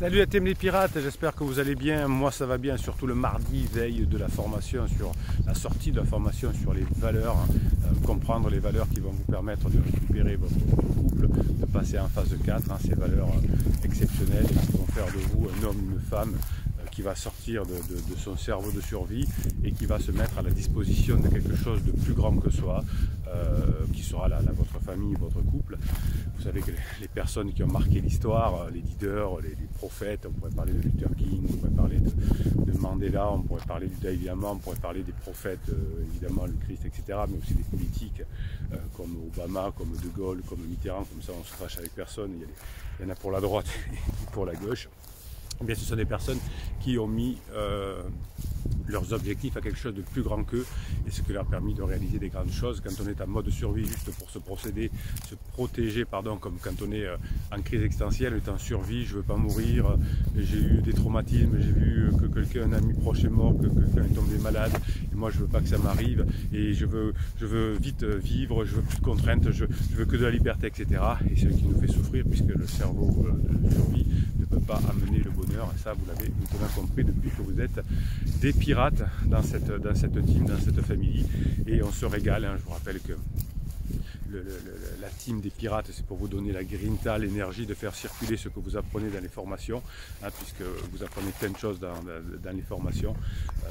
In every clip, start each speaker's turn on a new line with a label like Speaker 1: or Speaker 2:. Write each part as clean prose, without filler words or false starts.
Speaker 1: Salut à Team les Pirates, j'espère que vous allez bien. Moi ça va bien, surtout le mardi, veille de la formation, sur la sortie de la formation sur les valeurs, comprendre les valeurs qui vont vous permettre de récupérer votre couple, de passer en phase 4, ces valeurs exceptionnelles qui vont faire de vous un homme, une femme qui va sortir de son cerveau de survie et qui va se mettre à la disposition de quelque chose de plus grand que soi, qui sera votre famille, votre couple. Vous savez que les personnes qui ont marqué l'histoire, les leaders, les prophètes, on pourrait parler de Luther King, on pourrait parler de Mandela, on pourrait parler du Dalai Lama, on pourrait parler des prophètes, évidemment le Christ, etc., mais aussi des politiques comme Obama, comme De Gaulle, comme Mitterrand, comme ça on se fâche avec personne, il y en a pour la droite et pour la gauche. Eh bien, ce sont des personnes qui ont mis leurs objectifs à quelque chose de plus grand qu'eux, et ce qui leur a permis de réaliser des grandes choses. Quand on est en mode survie juste pour se protéger, comme quand on est en crise existentielle, on est en survie, je ne veux pas mourir, j'ai eu des traumatismes, j'ai vu que un ami proche est mort, que quelqu'un est tombé malade, et moi je ne veux pas que ça m'arrive, et je veux vite vivre, je veux plus de contraintes, je veux que de la liberté, etc. Et c'est ce qui nous fait souffrir, puisque le cerveau de survie ne peut pas amener le bonheur, et ça vous l'avez maintenant compris depuis que vous êtes des pirates dans cette team, dans cette famille, et on se régale, je vous rappelle que la team des pirates, c'est pour vous donner la grinta, l'énergie de faire circuler ce que vous apprenez dans les formations, puisque vous apprenez plein de choses dans les formations,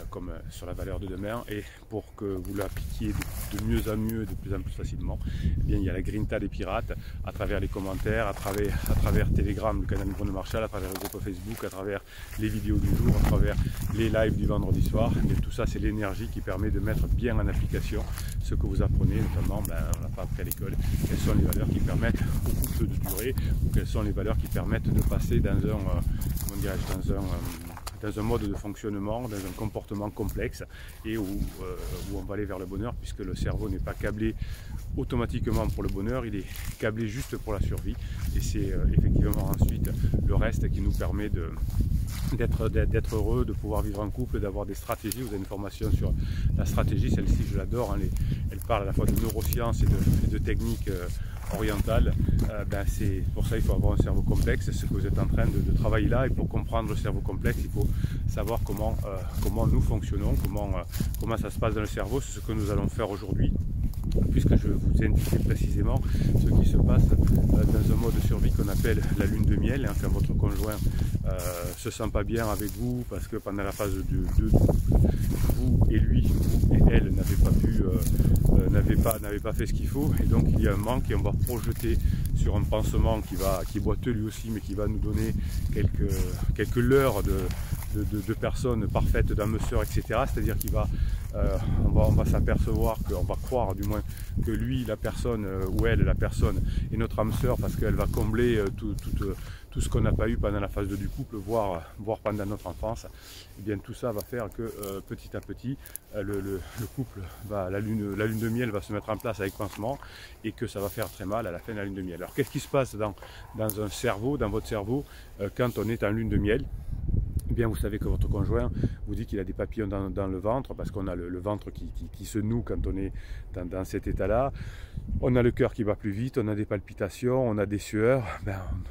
Speaker 1: comme sur la valeur de demain, et pour que vous l'appliquiez de mieux en mieux, de plus en plus facilement, eh bien, il y a la grinta des pirates, à travers les commentaires, à travers Telegram, le canal Bruno Marchal, à travers le groupe Facebook, à travers les vidéos du jour, à travers les lives du vendredi soir. Et tout ça, c'est l'énergie qui permet de mettre bien en application ce que vous apprenez, notamment, on n'a pas appris à l'école, quelles sont les valeurs qui permettent au couple de durer, ou quelles sont les valeurs qui permettent de passer dans un mode de fonctionnement, dans un comportement complexe, et où on va aller vers le bonheur, puisque le cerveau n'est pas câblé automatiquement pour le bonheur, il est câblé juste pour la survie, et c'est effectivement ensuite le reste qui nous permet d'être heureux, de pouvoir vivre en couple, d'avoir des stratégies. Vous avez une formation sur la stratégie, celle-ci je l'adore, elle parle à la fois de neurosciences et de techniques orientales. C'est pour ça il faut avoir un cerveau complexe, c'est ce que vous êtes en train de travailler là, et pour comprendre le cerveau complexe, il faut savoir comment nous fonctionnons, comment ça se passe dans le cerveau. C'est ce que nous allons faire aujourd'hui, puisque je vais vous indiquer précisément ce qui se passe dans un mode de survie qu'on appelle la lune de miel, quand votre conjoint se sent pas bien avec vous, parce que pendant la phase 2, vous et lui, vous et elle n'avez pas fait ce qu'il faut, et donc il y a un manque, et on va projeter sur un pansement qui est boiteux lui aussi, mais qui va nous donner quelques leurres de personnes parfaites, d'âmes sœurs, etc. C'est-à-dire on va s'apercevoir, qu'on va croire du moins que lui, la personne, ou elle, la personne, est notre âme sœur, parce qu'elle va combler tout ce qu'on n'a pas eu pendant la phase 2 du couple, voire pendant notre enfance. Et bien tout ça va faire que petit à petit, le couple, la lune de miel va se mettre en place avec pansement, et que ça va faire très mal à la fin de la lune de miel. Alors qu'est-ce qui se passe dans un cerveau, dans votre cerveau, quand on est en lune de miel? Eh bien, vous savez que votre conjoint vous dit qu'il a des papillons dans le ventre, parce qu'on a le ventre qui se noue quand on est dans cet état-là. On a le cœur qui bat plus vite, on a des palpitations, on a des sueurs.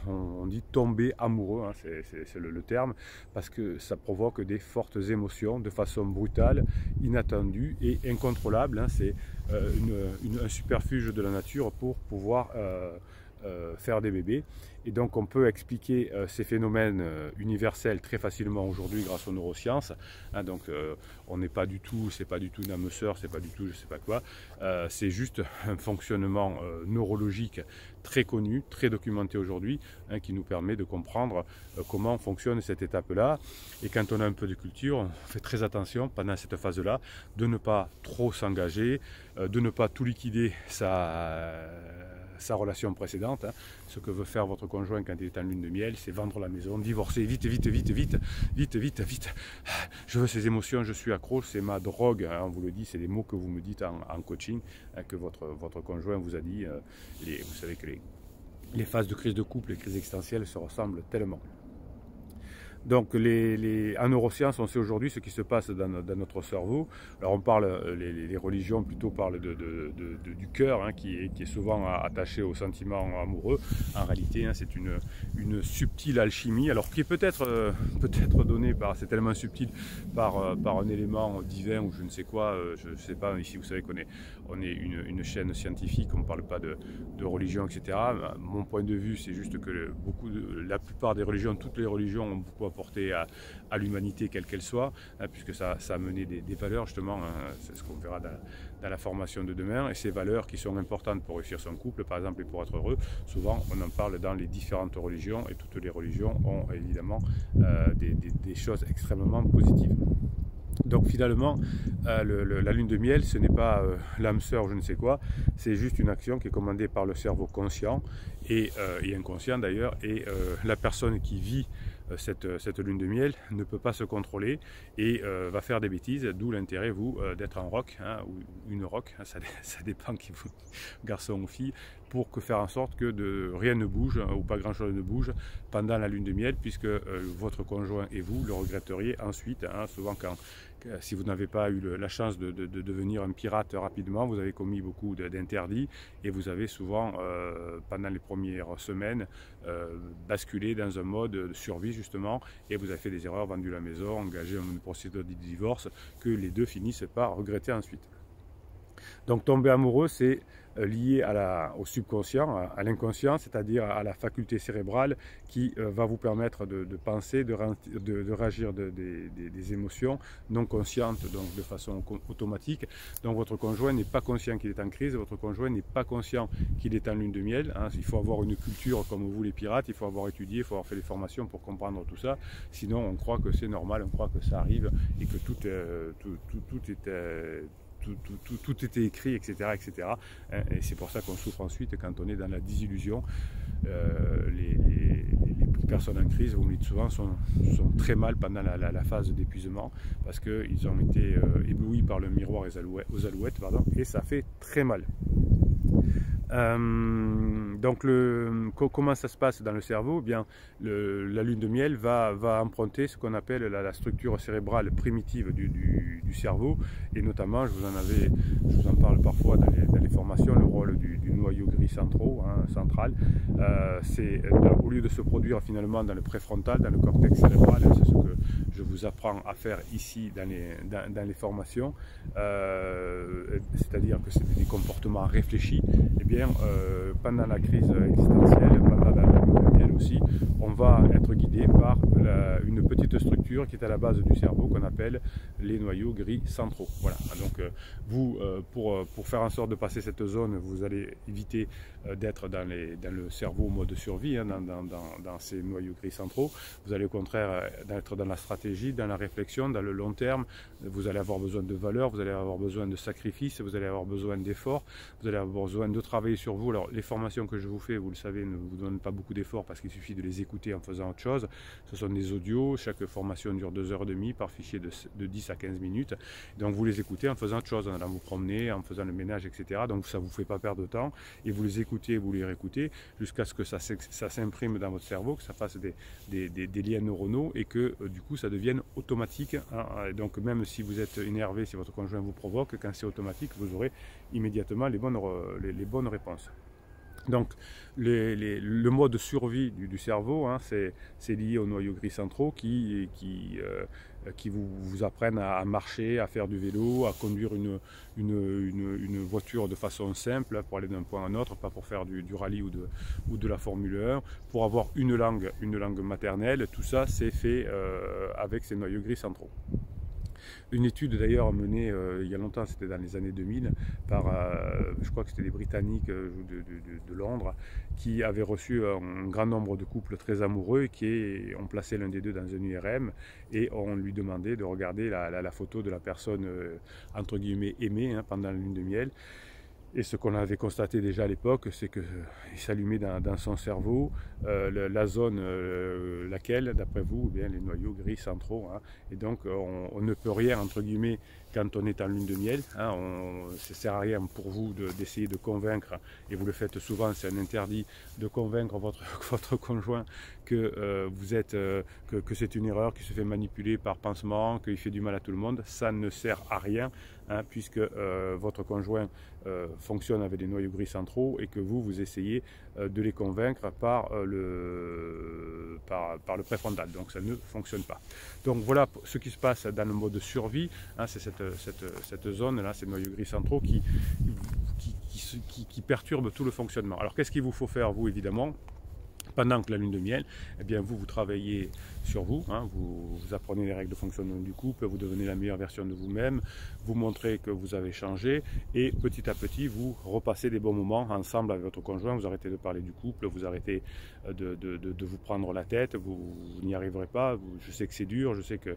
Speaker 1: On dit tomber amoureux, c'est le terme, parce que ça provoque des fortes émotions de façon brutale, inattendue et incontrôlable. C'est un superfuge de la nature pour pouvoir faire des bébés. Et donc on peut expliquer ces phénomènes universels très facilement aujourd'hui grâce aux neurosciences. Donc on n'est pas du tout, c'est pas du tout une âme sœur, c'est pas du tout je sais pas quoi, c'est juste un fonctionnement neurologique très connu, très documenté aujourd'hui, qui nous permet de comprendre comment fonctionne cette étape-là. Et quand on a un peu de culture, on fait très attention pendant cette phase-là de ne pas trop s'engager, de ne pas tout liquider sa relation précédente. Ce que veut faire votre conjoint quand il est en lune de miel, c'est vendre la maison, divorcer, vite. Je veux ces émotions, je suis accro, c'est ma drogue. On vous le dit, c'est les mots que vous me dites en coaching, que votre conjoint vous a dit. Vous savez que les phases de crise de couple, les crises existentielles se ressemblent tellement. Donc en neurosciences, on sait aujourd'hui ce qui se passe dans notre cerveau. Alors on parle, les religions plutôt parlent du cœur, hein, qui est souvent attaché au sentiment amoureux. En réalité, hein, c'est une subtile alchimie, alors qui est peut-être donnée par, c'est tellement subtil, par un élément divin ou je ne sais quoi. Je ne sais pas, ici vous savez on est une chaîne scientifique, on ne parle pas de religion, etc. Mon point de vue, c'est juste que la plupart des religions, toutes les religions ont beaucoup apporté à l'humanité, quelle qu'elle soit, hein, puisque ça a mené des valeurs, justement, hein, c'est ce qu'on verra dans la formation de demain, et ces valeurs qui sont importantes pour réussir son couple, par exemple, et pour être heureux, souvent on en parle dans les différentes religions, et toutes les religions ont évidemment des choses extrêmement positives. Donc finalement, la lune de miel, ce n'est pas l'âme sœur, je ne sais quoi, c'est juste une action qui est commandée par le cerveau conscient et inconscient d'ailleurs, et la personne qui vit cette lune de miel ne peut pas se contrôler et va faire des bêtises, d'où l'intérêt, vous, d'être en rock, hein, ou une rock, hein, ça dépend qui vous, garçon ou fille, pour faire en sorte que rien ne bouge, hein, ou pas grand chose ne bouge pendant la lune de miel, puisque votre conjoint et vous le regretteriez ensuite, hein, souvent si vous n'avez pas eu la chance de devenir un pirate rapidement, vous avez commis beaucoup d'interdits et vous avez souvent, pendant les premières semaines, basculé dans un mode de survie justement, et vous avez fait des erreurs, vendu la maison, engagé une procédure de divorce que les deux finissent par regretter ensuite. Donc tomber amoureux, c'est lié au subconscient, à l'inconscient, c'est-à-dire à la faculté cérébrale qui va vous permettre de penser, de réagir des émotions non conscientes, donc de façon automatique. Donc votre conjoint n'est pas conscient qu'il est en crise, votre conjoint n'est pas conscient qu'il est en lune de miel, hein. Il faut avoir une culture comme vous les pirates, il faut avoir étudié, il faut avoir fait des formations pour comprendre tout ça, sinon on croit que c'est normal, on croit que ça arrive et que tout était écrit, etc. etc. Et c'est pour ça qu'on souffre ensuite quand on est dans la désillusion. Les personnes en crise, vous me dites souvent, sont très mal pendant la phase d'épuisement parce qu'ils ont été éblouis par le miroir aux alouettes, pardon, et ça fait très mal. Donc comment ça se passe dans le cerveau? Eh bien, la lune de miel va emprunter ce qu'on appelle la structure cérébrale primitive du cerveau, et notamment, je vous en parle parfois dans les formations, le rôle du noyau gris central. C'est au lieu de se produire finalement dans le préfrontal, dans le cortex cérébral, c'est ce que je vous apprends à faire ici dans les formations, c'est-à-dire que c'est des comportements réfléchis. Eh bien, pendant la crise existentielle, pendant la lune de miel aussi, on va être guidé par une petite structure qui est à la base du cerveau qu'on appelle les noyaux gris centraux. Voilà. Donc vous, pour faire en sorte de passer cette zone, vous allez éviter d'être dans le cerveau mode survie, hein, dans ces noyaux gris centraux. Vous allez au contraire être dans la stratégie, dans la réflexion, dans le long terme. Vous allez avoir besoin de valeurs, vous allez avoir besoin de sacrifices, vous allez avoir besoin d'efforts, vous allez avoir besoin de travailler sur vous. Alors les formations que je vous fais, vous le savez, ne vous donnent pas beaucoup d'efforts parce qu'il suffit de les écouter en faisant autre chose. Ce sont des audios, chaque formation dure 2h30 par fichier de 10 à 15 minutes. Donc vous les écoutez en faisant autre chose, en allant vous promener, en faisant le ménage, etc. Donc ça ne vous fait pas perdre de temps, et vous les écoutez, vous les réécoutez jusqu'à ce que ça s'imprime dans votre cerveau, que ça fasse des liens neuronaux, et que du coup ça devienne automatique, hein. Donc même si vous êtes énervé, si votre conjoint vous provoque, quand c'est automatique, vous aurez immédiatement les bonnes réponses. Donc le mode survie du cerveau, hein, c'est lié aux noyaux gris centraux qui vous apprennent à marcher, à faire du vélo, à conduire une voiture de façon simple pour aller d'un point à un autre, pas pour faire du rallye ou de la Formule 1, pour avoir une langue maternelle. Tout ça c'est fait avec ces noyaux gris centraux. Une étude d'ailleurs menée il y a longtemps, c'était dans les années 2000, par, je crois que c'était des Britanniques de Londres, qui avaient reçu un grand nombre de couples très amoureux et qui ont placé l'un des deux dans un IRM, et on lui demandait de regarder la photo de la personne entre guillemets aimée, hein, pendant la lune de miel. Et ce qu'on avait constaté déjà à l'époque, c'est qu'il s'allumait dans son cerveau la zone laquelle, d'après vous, eh bien, les noyaux gris centraux. Hein. Et donc on ne peut rien, entre guillemets, quand on est en lune de miel. Hein, ça ne sert à rien pour vous d'essayer de convaincre, et vous le faites souvent, c'est un interdit, de convaincre votre conjoint que, que c'est une erreur, qu'il se fait manipuler par pansement, qu'il fait du mal à tout le monde. Ça ne sert à rien, hein, puisque votre conjoint fonctionne avec des noyaux gris centraux et que vous essayez de les convaincre par le préfrontal. Donc ça ne fonctionne pas. Donc voilà ce qui se passe dans le mode survie, hein, c'est cette zone-là, ces noyaux gris centraux qui perturbent tout le fonctionnement. Alors qu'est-ce qu'il vous faut faire, vous, évidemment, pendant que la lune de miel, eh bien vous travaillez sur vous, hein, vous apprenez les règles de fonctionnement du couple, vous devenez la meilleure version de vous-même, vous montrez que vous avez changé, et petit à petit vous repassez des bons moments ensemble avec votre conjoint. Vous arrêtez de parler du couple, vous arrêtez de vous prendre la tête, vous n'y arriverez pas. Je sais que c'est dur, je sais que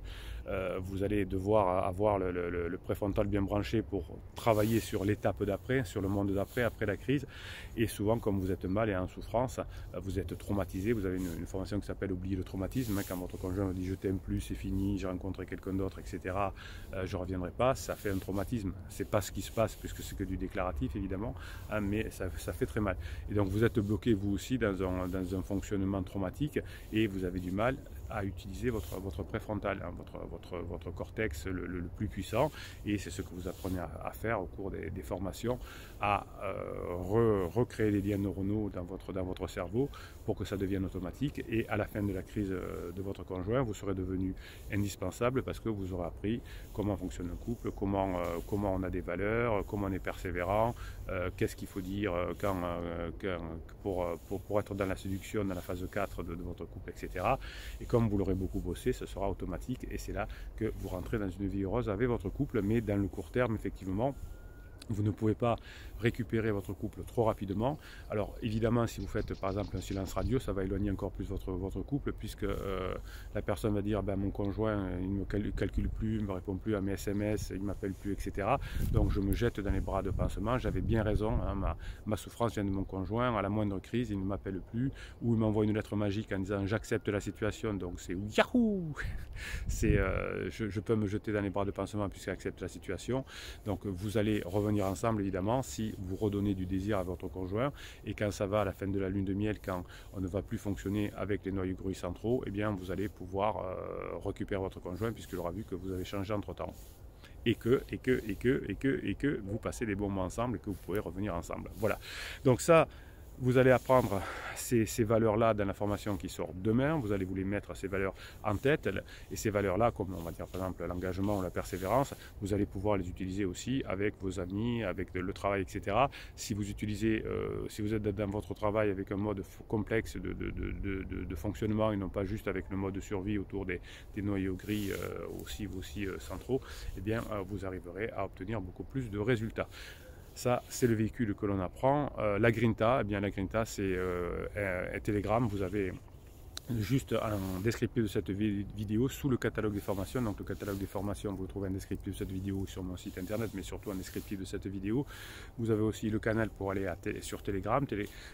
Speaker 1: vous allez devoir avoir le préfrontal bien branché pour travailler sur l'étape d'après, sur le monde d'après, après la crise. Et souvent, comme vous êtes mal et en souffrance, vous êtes traumatisé. Vous avez une formation qui s'appelle oublier le traumatisme. Quand votre conjoint vous dit je t'aime plus, c'est fini, j'ai rencontré quelqu'un d'autre, etc., je ne reviendrai pas, ça fait un traumatisme. C'est pas ce qui se passe, puisque c'est que du déclaratif, évidemment, hein, mais ça fait très mal. Et donc vous êtes bloqué, vous aussi, dans un fonctionnement traumatique, et vous avez du mal à utiliser votre préfrontal, hein, votre cortex le plus puissant. Et c'est ce que vous apprenez à faire au cours des formations, à recréer les liens neuronaux dans votre cerveau pour que ça devienne automatique. Et à la fin de la crise de votre conjoint, vous serez devenu indispensable, parce que vous aurez appris comment fonctionne un couple, comment on a des valeurs, comment on est persévérant, qu'est-ce qu'il faut dire pour être dans la séduction, dans la phase 4 de votre couple, etc. Et comme vous l'aurez beaucoup bossé, ce sera automatique, et c'est là que vous rentrez dans une vie heureuse avec votre couple. Mais dans le court terme, effectivement, vous ne pouvez pas récupérer votre couple trop rapidement. Alors évidemment, si vous faites par exemple un silence radio, ça va éloigner encore plus votre couple, puisque la personne va dire ben, mon conjoint il ne me calcule plus, il ne me répond plus à mes SMS, il ne m'appelle plus, etc. Donc je me jette dans les bras de pansement. J'avais bien raison, hein, ma souffrance vient de mon conjoint. À la moindre crise, il ne m'appelle plus, ou il m'envoie une lettre magique en disant j'accepte la situation. Donc c'est yahoo, c'est je peux me jeter dans les bras de pansement puisqu'il accepte la situation. Donc vous allez revenir ensemble, évidemment, si vous redonnez du désir à votre conjoint. Et quand ça va à la fin de la lune de miel, quand on ne va plus fonctionner avec les noyaux gris centraux, eh bien vous allez pouvoir récupérer votre conjoint, puisqu'il aura vu que vous avez changé entre temps, et que vous passez des bons moments ensemble, et que vous pouvez revenir ensemble. Voilà, donc ça, vous allez apprendre ces valeurs-là dans la formation qui sort demain. Vous allez vous les mettre, ces valeurs, en tête. Et ces valeurs-là, comme on va dire par exemple l'engagement ou la persévérance, vous allez pouvoir les utiliser aussi avec vos amis, avec le travail, etc. Si vous utilisez, si vous êtes dans votre travail avec un mode complexe de fonctionnement, et non pas juste avec le mode de survie autour des noyaux gris aussi centraux, eh bien vous arriverez à obtenir beaucoup plus de résultats. Ça, c'est le véhicule que l'on apprend. La Grinta, eh bien, la Grinta, c'est un Telegram. Vous avez juste un descriptif de cette vidéo sous le catalogue des formations. Donc le catalogue des formations, vous trouvez un descriptif de cette vidéo sur mon site internet, mais surtout un descriptif de cette vidéo. Vous avez aussi le canal pour aller sur Telegram.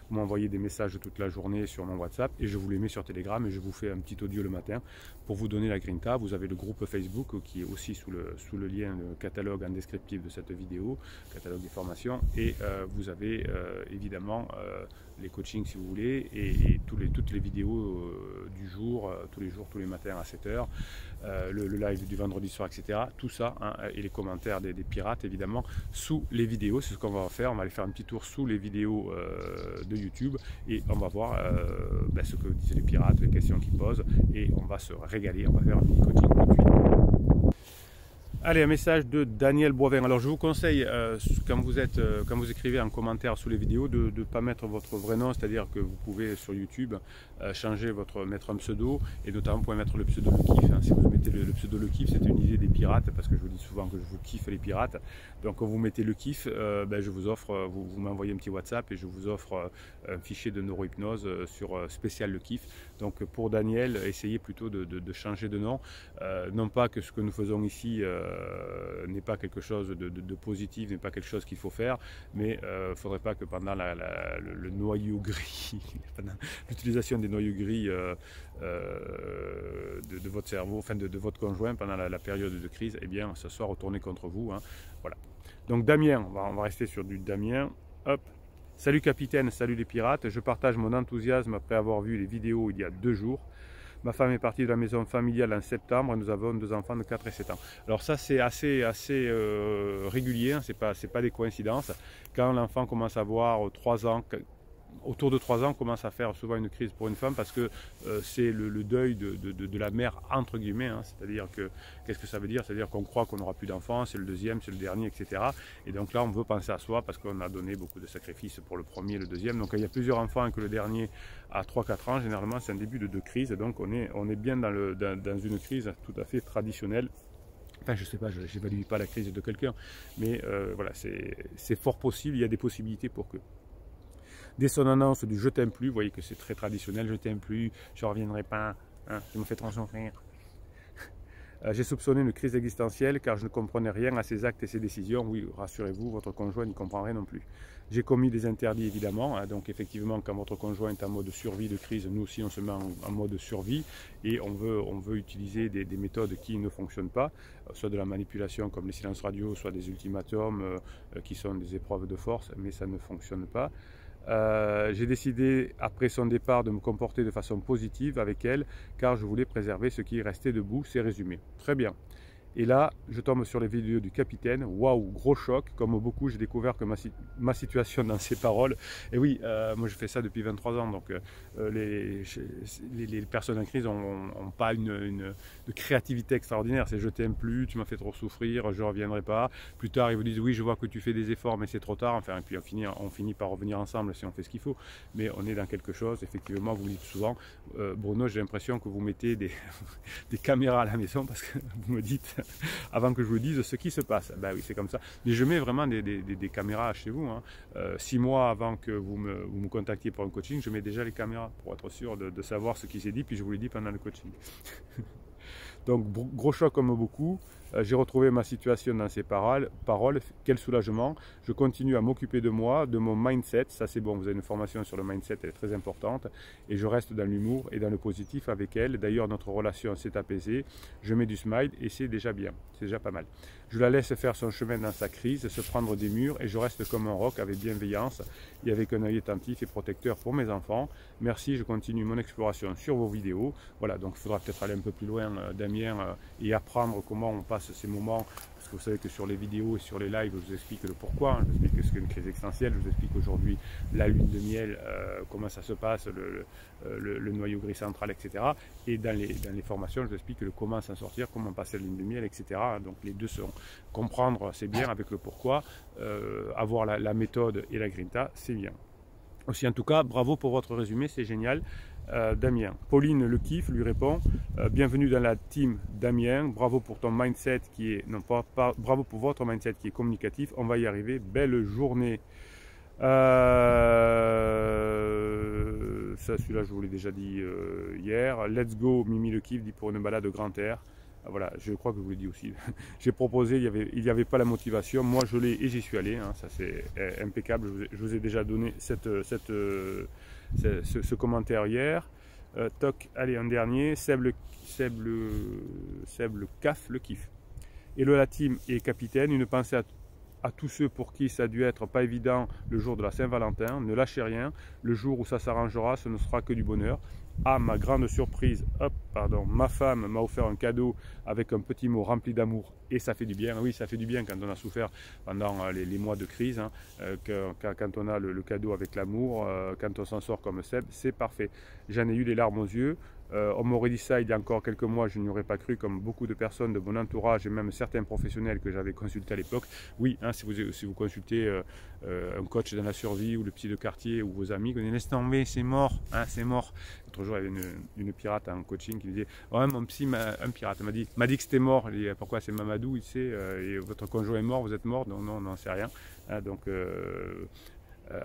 Speaker 1: Vous m'envoyez des messages toute la journée sur mon WhatsApp, et je vous les mets sur Telegram, et je vous fais un petit audio le matin pour vous donner la Grinta. Vous avez le groupe Facebook qui est aussi sous le lien, le catalogue en descriptif de cette vidéo, catalogue des formations, et vous avez évidemment les coachings si vous voulez, et toutes les vidéos du jour, tous les matins à 7h, le live du vendredi soir, etc. Tout ça, hein, et les commentaires des pirates, évidemment, sous les vidéos. C'est ce qu'on va faire. On va aller faire un petit tour sous les vidéos de YouTube, et on va voir ce que disent les pirates, les questions qu'ils posent, et on va se régaler. On va faire un petit coaching tout de suite. Allez, un message de Daniel Boivin. Alors je vous conseille, quand vous écrivez un commentaire sous les vidéos, de ne pas mettre votre vrai nom, c'est-à-dire que vous pouvez sur YouTube mettre un pseudo, et notamment vous pouvez mettre le pseudo Le Kiff. Hein. Si vous mettez le pseudo Le Kiff, c'est une idée des pirates, parce que je vous dis souvent que je vous kiffe les pirates. Donc quand vous mettez Le Kiff, je vous offre, vous m'envoyez un petit WhatsApp, et je vous offre un fichier de neurohypnose sur spécial Le Kiff. Donc pour Daniel, essayez plutôt de changer de nom, non pas que ce que nous faisons ici n'est pas quelque chose de positif, n'est pas quelque chose qu'il faut faire, mais il ne faudrait pas que pendant le noyau gris, pendant l'utilisation des noyaux gris de votre cerveau, enfin de votre conjoint pendant la période de crise, eh bien ça soit retourné contre vous. Hein. Voilà. Donc Damien, on va rester sur du Damien. Hop. Salut capitaine, salut les pirates, je partage mon enthousiasme après avoir vu les vidéos il y a 2 jours. Ma femme est partie de la maison familiale en septembre et nous avons 2 enfants de 4 et 7 ans. Alors ça c'est assez régulier, hein, c'est pas des coïncidences. Quand l'enfant commence à avoir 3 ans, autour de 3 ans, on commence à faire souvent une crise pour une femme parce que c'est le deuil de la mère entre guillemets, hein. C'est-à-dire que, qu'est-ce que ça veut dire? C'est-à-dire qu'on croit qu'on n'aura plus d'enfants, c'est le deuxième, c'est le dernier, etc. Et donc là on veut penser à soi parce qu'on a donné beaucoup de sacrifices pour le premier et le deuxième. Donc il y a plusieurs enfants et que le dernier a 3-4 ans, généralement c'est un début de crise. Donc on est bien dans une crise tout à fait traditionnelle. Enfin, je sais pas, je n'évalue pas la crise de quelqu'un, mais voilà, c'est fort possible, il y a des possibilités pour que. Dès son annonce du « je t'aime plus », vous voyez que c'est très traditionnel, « je t'aime plus, je ne reviendrai pas, hein, je me fais trop souffrir ». J'ai soupçonné une crise existentielle car je ne comprenais rien à ses actes et ses décisions. Oui, rassurez-vous, votre conjoint n'y comprend rien non plus. J'ai commis des interdits évidemment, hein, donc effectivement quand votre conjoint est en mode survie de crise, nous aussi on se met en mode survie et on veut utiliser des méthodes qui ne fonctionnent pas, soit de la manipulation comme les silences radio, soit des ultimatums qui sont des épreuves de force, mais ça ne fonctionne pas. J'ai décidé après son départ de me comporter de façon positive avec elle car je voulais préserver ce qui restait debout, c'est résumé. Très bien. Et là, je tombe sur les vidéos du capitaine. Waouh, gros choc. Comme beaucoup, j'ai découvert que ma situation dans ses paroles. Et oui, moi je fais ça depuis 23 ans. Donc les personnes en crise n'ont pas une créativité extraordinaire. C'est je t'aime plus, tu m'as fait trop souffrir, je ne reviendrai pas. Plus tard, ils vous disent oui, je vois que tu fais des efforts, mais c'est trop tard. Enfin, et puis on finit par revenir ensemble si on fait ce qu'il faut. Mais on est dans quelque chose. Effectivement, vous me dites souvent, Bruno, j'ai l'impression que vous mettez des caméras à la maison parce que vous me dites avant que je vous dise ce qui se passe. Ben oui, c'est comme ça. Mais je mets vraiment des caméras chez vous. Hein. 6 mois avant que vous me contactiez pour un coaching, je mets déjà les caméras pour être sûr de savoir ce qui s'est dit, puis je vous l'ai dit pendant le coaching. Donc, gros choc comme beaucoup. J'ai retrouvé ma situation dans ces paroles. Quel soulagement. Je continue à m'occuper de moi, de mon mindset. Ça, c'est bon. Vous avez une formation sur le mindset, elle est très importante. Et je reste dans l'humour et dans le positif avec elle. D'ailleurs, notre relation s'est apaisée. Je mets du smile et c'est déjà bien. C'est déjà pas mal. Je la laisse faire son chemin dans sa crise, se prendre des murs et je reste comme un roc avec bienveillance et avec un œil attentif et protecteur pour mes enfants. Merci, je continue mon exploration sur vos vidéos. Voilà, donc il faudra peut-être aller un peu plus loin, Damien, et apprendre comment on passe ces moments. Parce que vous savez que sur les vidéos et sur les lives, je vous explique le pourquoi. Hein, je vous explique ce qu'est une crise existentielle. Je vous explique aujourd'hui la lune de miel, comment ça se passe, le noyau gris central, etc. Et dans les formations, je vous explique le comment s'en sortir, comment passer la lune de miel, etc. Donc les deux sont comprendre, c'est bien avec le pourquoi. Avoir la méthode et la grinta, c'est bien. Aussi, en tout cas, bravo pour votre résumé, c'est génial. Damien. Pauline le kiffe lui répond bienvenue dans la team Damien, bravo pour ton mindset qui est, non pas bravo pour votre mindset qui est communicatif, on va y arriver, belle journée. Ça, celui-là je vous l'ai déjà dit hier. Let's go, Mimi le kiffe dit pour une balade grand air. Voilà, je crois que je vous l'ai dit aussi. J'ai proposé, il n'y avait pas la motivation, moi je l'ai et j'y suis allé, hein, ça c'est impeccable, je vous ai déjà donné ce commentaire hier. Toc, allez, un dernier, Seb le CAF le kiffe. Hello la team et capitaine, une pensée à tous ceux pour qui ça a dû être pas évident le jour de la Saint-Valentin, ne lâchez rien, le jour où ça s'arrangera, ce ne sera que du bonheur. À ma grande surprise, ma femme m'a offert un cadeau avec un petit mot rempli d'amour et ça fait du bien. Oui, ça fait du bien quand on a souffert pendant les mois de crise, hein, quand on a le cadeau avec l'amour, quand on s'en sort comme Seb, c'est parfait. J'en ai eu les larmes aux yeux. On m'aurait dit ça il y a encore quelques mois, je n'y aurais pas cru, comme beaucoup de personnes de mon entourage et même certains professionnels que j'avais consultés à l'époque. Oui, hein, si vous consultez un coach dans la survie ou le psy de quartier ou vos amis, vous dites laisse tomber, c'est mort, hein, c'est mort. L'autre jour, il y avait une pirate en coaching qui disait ouais, mon psy, un pirate m'a dit que c'était mort. Il dit pourquoi c'est Mamadou, il sait, et votre conjoint est mort, vous êtes mort. Non, c'est rien. Hein, donc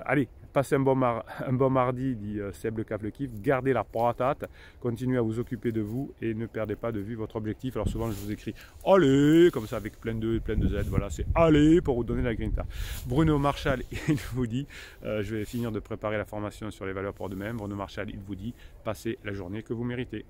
Speaker 1: Allez, passez un bon mardi, dit Seb le Cap le Kiff. Gardez la patate, continuez à vous occuper de vous et ne perdez pas de vue votre objectif. Alors souvent je vous écris allez, comme ça avec plein de Z, voilà, c'est allez pour vous donner la grinta. Bruno Marshall, il vous dit, je vais finir de préparer la formation sur les valeurs pour demain. Bruno Marshall, il vous dit, passez la journée que vous méritez.